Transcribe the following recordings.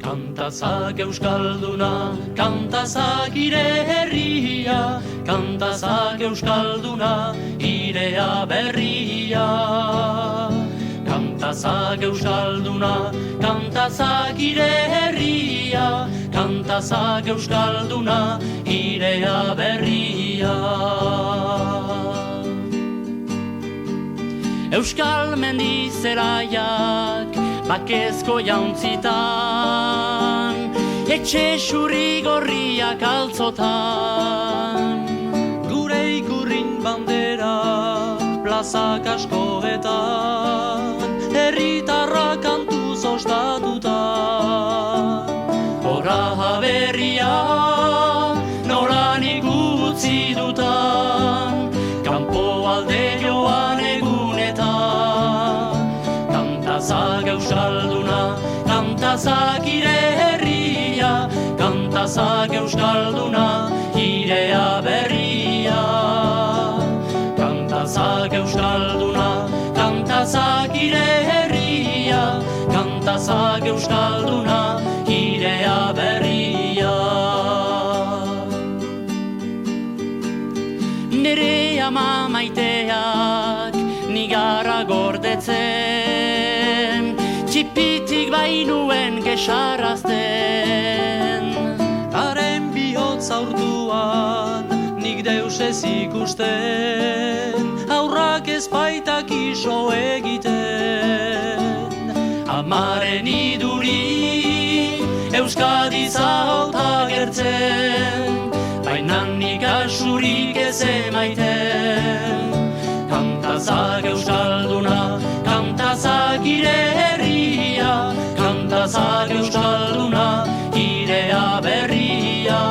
Kantazak euskalduna, kantazak ire herria, kantazak euskalduna, irea berria. Kantazak euskalduna, kantazak ire herria, kantazak euskalduna, irea berria. Euskal mendizelaiak bakezko jauntzitan, etxe xurri gorriak altzotan. Gure ikurrin bandera plazak askoetan, herritarra kantuz ostatuta. Ora berria noranik utzi dutan, kanpo alde joan egunetan. Kantazak euskalduna, kantazak ire herria, kantazak euskalduna, irea berria. Kantazak euskalduna, kantazak ire herria, kantazak euskalduna, irea berria. Nere ama maiteak nigarra gordetzen, txipitik bainuen gesarrazten. Haren bihotz aurtuan nik deus ez ikusten, aurrak ez baitak iso egiten. Amaren iduri Euskadi zauta gertzen, baina nik asurik ez emaiten. Kantazak euskalduna, kantazak ire herria, kantazak euskalduna, irea berria.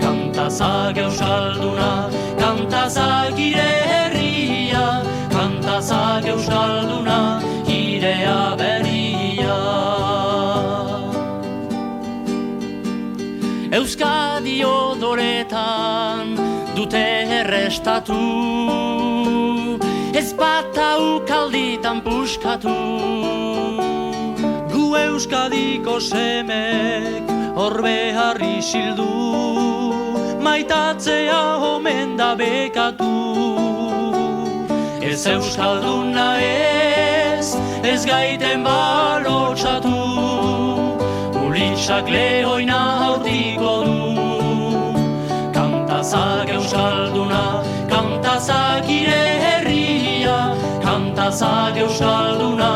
Kantazak euskalduna, kantazak ire herria, kantazak euskalduna, irea berria. Euskadi odoretan dute errestatu, ez bata ukalditan puskatu. Gu Euskadiko semek orbe harri sildu, maitatzea omen da bekatu. Ez euskalduna ez gaiten balotsatu, ulitzak lehoina hautiko du. Kantazak euskalduna, kantazak ire herria, kantazak euskalduna,